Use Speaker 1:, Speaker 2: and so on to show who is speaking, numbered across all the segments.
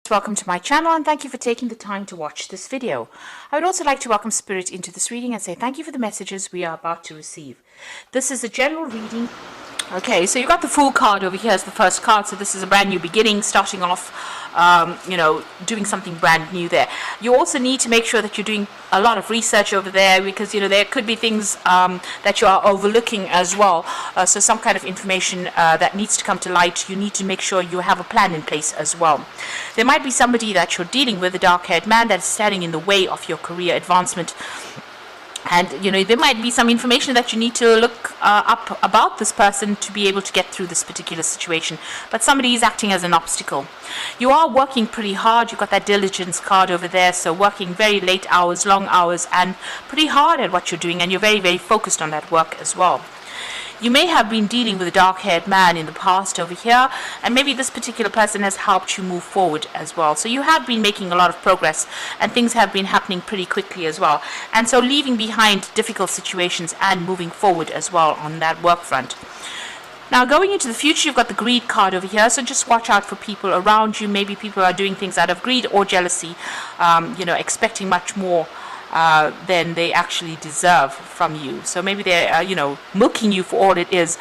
Speaker 1: Welcome to my channel and thank you for taking the time to watch this video. I would also like to welcome Spirit into this reading and say thank you for the messages we are about to receive. This is a general reading. Okay, so you got the Fool card over here as the first card. So this is a brand new beginning, starting off, doing something brand new there. You also need to make sure that you're doing a lot of research over there because, there could be things that you are overlooking as well. So some kind of information that needs to come to light, you need to make sure you have a plan in place as well. There might be somebody that you're dealing with, a dark-haired man that is standing in the way of your career advancement. And, there might be some information that you need to look up about this person to be able to get through this particular situation. But somebody is acting as an obstacle. You are working pretty hard. You've got that diligence card over there. So working very late hours, long hours, and pretty hard at what you're doing. And you're very, very focused on that work as well. You may have been dealing with a dark-haired man in the past over here, and maybe this particular person has helped you move forward as well. So you have been making a lot of progress, and things have been happening pretty quickly as well. And so leaving behind difficult situations and moving forward as well on that work front. Now, going into the future, you've got the greed card over here, so just watch out for people around you. Maybe people are doing things out of greed or jealousy, expecting much more than they actually deserve from you. So maybe they're, milking you for all it is.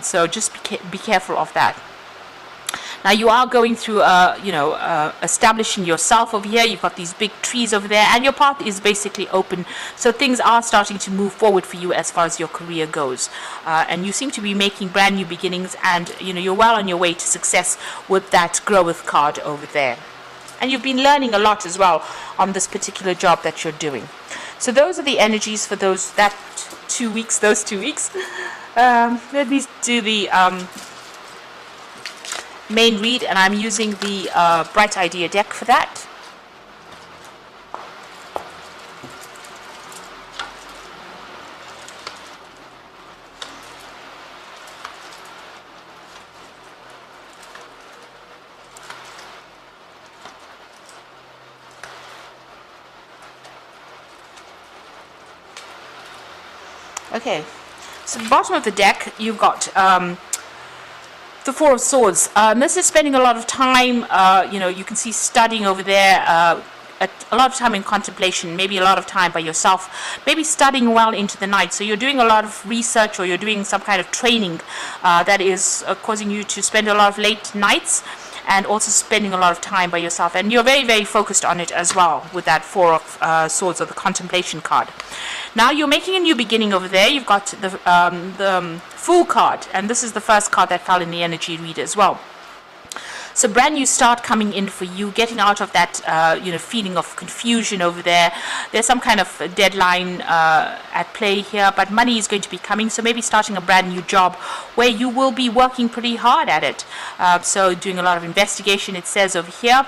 Speaker 1: So just be careful of that. Now you are going through, establishing yourself over here. You've got these big trees over there, and your path is basically open. So things are starting to move forward for you as far as your career goes. And you seem to be making brand new beginnings, and you're well on your way to success with that growth card over there. And you've been learning a lot as well on this particular job that you're doing. So those are the energies for those 2 weeks. Let me do the main read, and I'm using the Bright Idea deck for that. Okay, so the bottom of the deck, you've got the Four of Swords. This is spending a lot of time, you can see studying over there, a lot of time in contemplation, maybe a lot of time by yourself, maybe studying well into the night. So you're doing a lot of research, or you're doing some kind of training that is causing you to spend a lot of late nights, and also spending a lot of time by yourself. And you're very, very focused on it as well with that Four of Swords, or the Contemplation card. Now you're making a new beginning over there. You've got the Fool card, and this is the first card that fell in the energy read as well. So brand new start coming in for you, getting out of that feeling of confusion over there. There's some kind of deadline at play here, but money is going to be coming. So maybe starting a brand new job where you will be working pretty hard at it. So doing a lot of investigation, it says over here.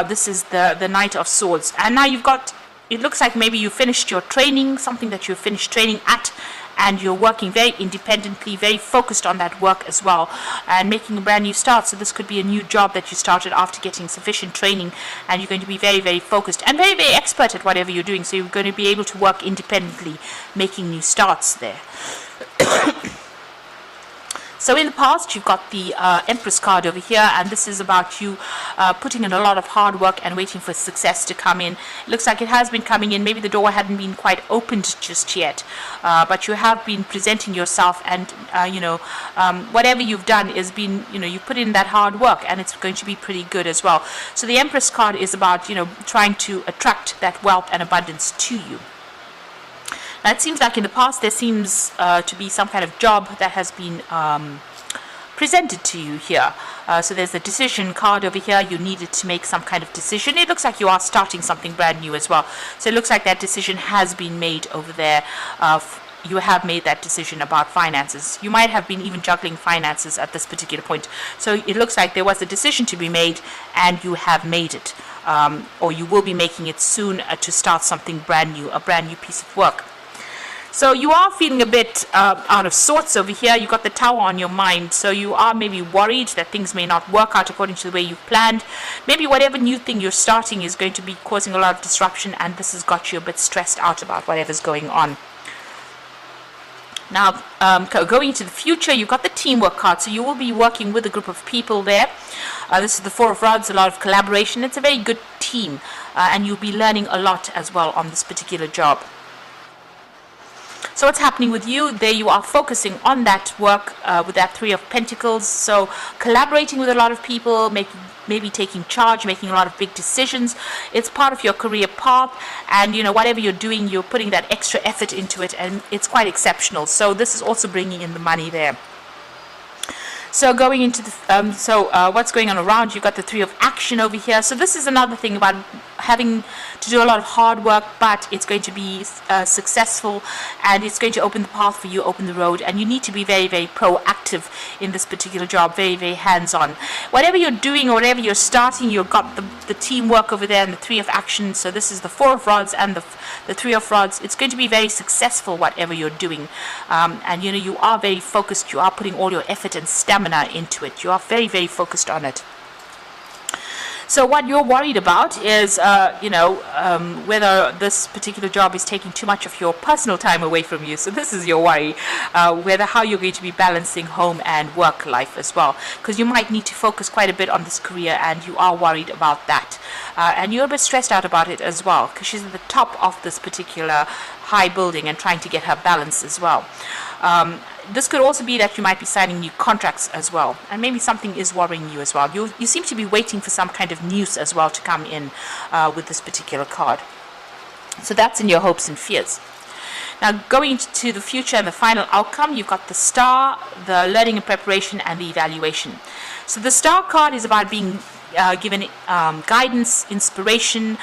Speaker 1: This is the Knight of Swords. And now you've got, it looks like maybe you finished your training, something that you finished training at, and you're working very independently, very focused on that work as well, and making a brand new start. So this could be a new job that you started after getting sufficient training, and you're going to be very, very focused and very, very expert at whatever you're doing. So you're going to be able to work independently, making new starts there. So in the past, you've got the Empress card over here, and this is about you putting in a lot of hard work and waiting for success to come in. It looks like it has been coming in. Maybe the door hadn't been quite opened just yet, but you have been presenting yourself, and whatever you've done is been, you put in that hard work, and it's going to be pretty good as well. So the Empress card is about, trying to attract that wealth and abundance to you. Now, it seems like in the past there seems to be some kind of job that has been presented to you here. So there's a decision card over here. You needed to make some kind of decision. It looks like you are starting something brand new as well. So it looks like that decision has been made over there. You have made that decision about finances. You might have been even juggling finances at this particular point. So it looks like there was a decision to be made, and you have made it. Or you will be making it soon to start something brand new, a brand new piece of work. So you are feeling a bit out of sorts over here. You've got the Tower on your mind. So you are maybe worried that things may not work out according to the way you've planned. Maybe whatever new thing you're starting is going to be causing a lot of disruption, and this has got you a bit stressed out about whatever's going on. Now, going into the future, you've got the teamwork card, so you will be working with a group of people there. This is the Four of Rods, a lot of collaboration. It's a very good team, and you'll be learning a lot as well on this particular job. So what's happening with you? There you are focusing on that work with that Three of Pentacles. So collaborating with a lot of people, maybe taking charge, making a lot of big decisions. It's part of your career path, and you know, whatever you're doing, you're putting that extra effort into it, and it's quite exceptional. So this is also bringing in the money there. So going into the what's going on around, you've got the Three of Action over here. So this is another thing about having to do a lot of hard work, but it's going to be successful, and it's going to open the path for you, open the road, and you need to be very, very proactive in this particular job, very, very hands-on. Whatever you're doing or whatever you're starting, you've got the teamwork over there and the Three of Action. So this is the Four of Rods and the Three of Rods. It's going to be very successful, whatever you're doing, and you know, you are very focused. You are putting all your effort and stamina into it. You are very, very focused on it. So what you're worried about is, whether this particular job is taking too much of your personal time away from you. So this is your worry, how you're going to be balancing home and work life as well. Because you might need to focus quite a bit on this career, and you are worried about that. And you're a bit stressed out about it as well, because she's at the top of this particular high building and trying to get her balance as well. This could also be that you might be signing new contracts as well, and maybe something is worrying you as well. You seem to be waiting for some kind of news as well to come in with this particular card. So that's in your hopes and fears. Now, going to the future and the final outcome, you've got the Star, the learning and preparation, and the evaluation. So the Star card is about being given guidance, inspiration,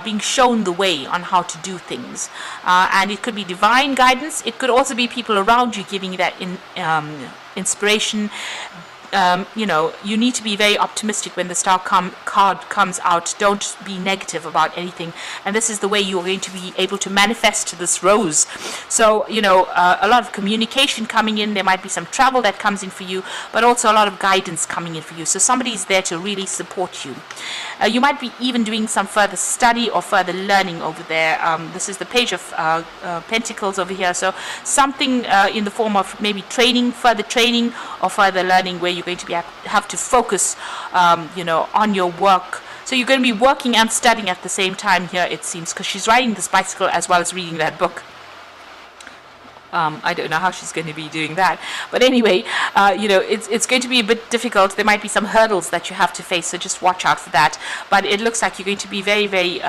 Speaker 1: being shown the way on how to do things, and it could be divine guidance. It could also be people around you giving you that inspiration. You need to be very optimistic when the Star card comes out. Don't be negative about anything, and this is the way you're going to be able to manifest this rose. So a lot of communication coming in. There might be some travel that comes in for you, but also a lot of guidance coming in for you. So somebody is there to really support you. You might be even doing some further study or further learning over there. This is the Page of Pentacles over here. So something in the form of maybe training, further training, or further learning, where you're going to have to focus on your work. So you're going to be working and studying at the same time here, it seems, because she's riding this bicycle as well as reading that book. I don't know how she's going to be doing that, but anyway, it's going to be a bit difficult. There might be some hurdles that you have to face, so just watch out for that. But it looks like you're going to be very, very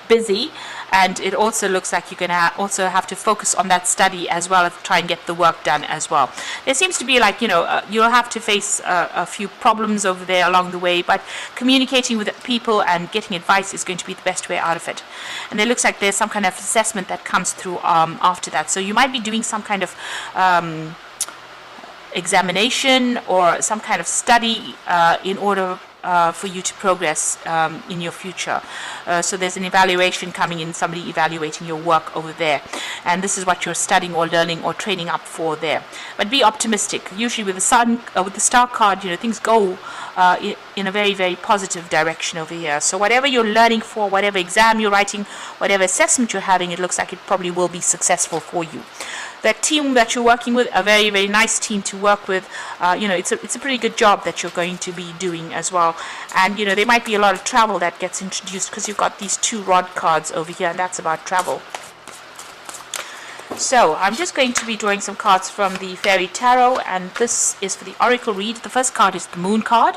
Speaker 1: busy, and it also looks like you're going to also have to focus on that study as well as try and get the work done as well. There seems to be like you'll have to face a few problems over there along the way, but communicating with people and getting advice is going to be the best way out of it. And it looks like there's some kind of assessment that comes through after that, so you might be doing some kind of examination or some kind of study in order for you to progress in your future. So there's an evaluation coming in, somebody evaluating your work over there, and this is what you're studying or learning or training up for there. But be optimistic. Usually with the Sun, with the Star card, things go in a very, very positive direction over here. So whatever you're learning for, whatever exam you're writing, whatever assessment you're having, it looks like it probably will be successful for you. That team that you're working with, a very, very nice team to work with. It's a pretty good job that you're going to be doing as well. And there might be a lot of travel that gets introduced, because you've got these two rod cards over here, and that's about travel. So I'm just going to be drawing some cards from the Fairy Tarot, and this is for the Oracle read. The first card is the Moon card.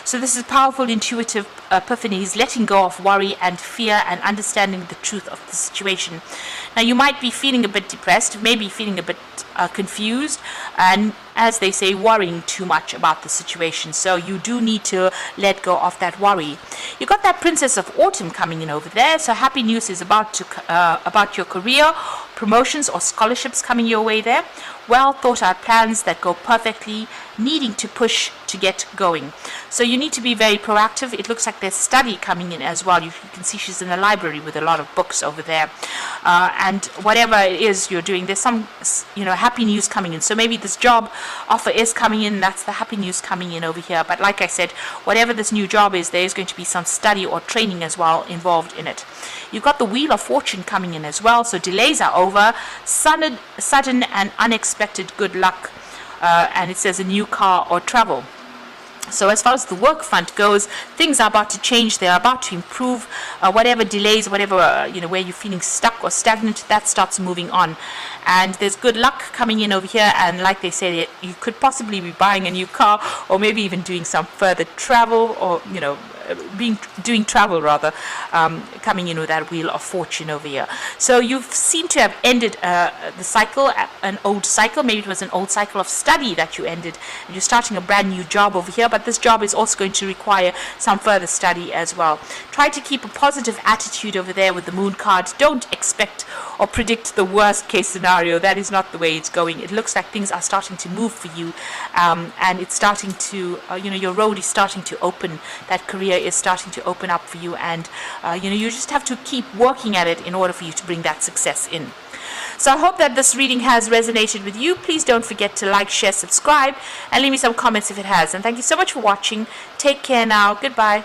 Speaker 1: So this is powerful, intuitive epiphanies, letting go of worry and fear and understanding the truth of the situation. Now you might be feeling a bit depressed, maybe feeling a bit confused, and as they say, worrying too much about the situation. So you do need to let go of that worry. You got that Princess of Autumn coming in over there. So happy news is about your career, promotions or scholarships coming your way there. Well thought out plans that go perfectly needing to push to get going. So you need to be very proactive. It looks like there's study coming in as well. You can see she's in the library with a lot of books over there. And whatever it is you're doing, there's some, happy news coming in. So maybe this job offer is coming in. That's the happy news coming in over here. But like I said, whatever this new job is, there is going to be some study or training as well involved in it. You've got the Wheel of Fortune coming in as well. So delays are over. Sudden and unexpected good luck. And it says a new car or travel. So as far as the work front goes, things are about to change. They're about to improve. Whatever delays, whatever, where you're feeling stuck or stagnant, that starts moving on. And there's good luck coming in over here. And like they say, you could possibly be buying a new car, or maybe even doing some further travel, or, doing travel rather, coming in with that Wheel of Fortune over here. So you seem to have ended the cycle, an old cycle. Maybe it was an old cycle of study that you ended, and you're starting a brand new job over here. But this job is also going to require some further study as well. Try to keep a positive attitude over there with the Moon card. Don't expect or predict the worst case scenario. That is not the way it's going. It looks like things are starting to move for you, and it's starting to, your road is starting to open. That career is starting to open up for you, and you just have to keep working at it in order for you to bring that success in. So I hope that this reading has resonated with you. Please don't forget to like, share, subscribe, and leave me some comments if it has. And thank you so much for watching. Take care now. Goodbye.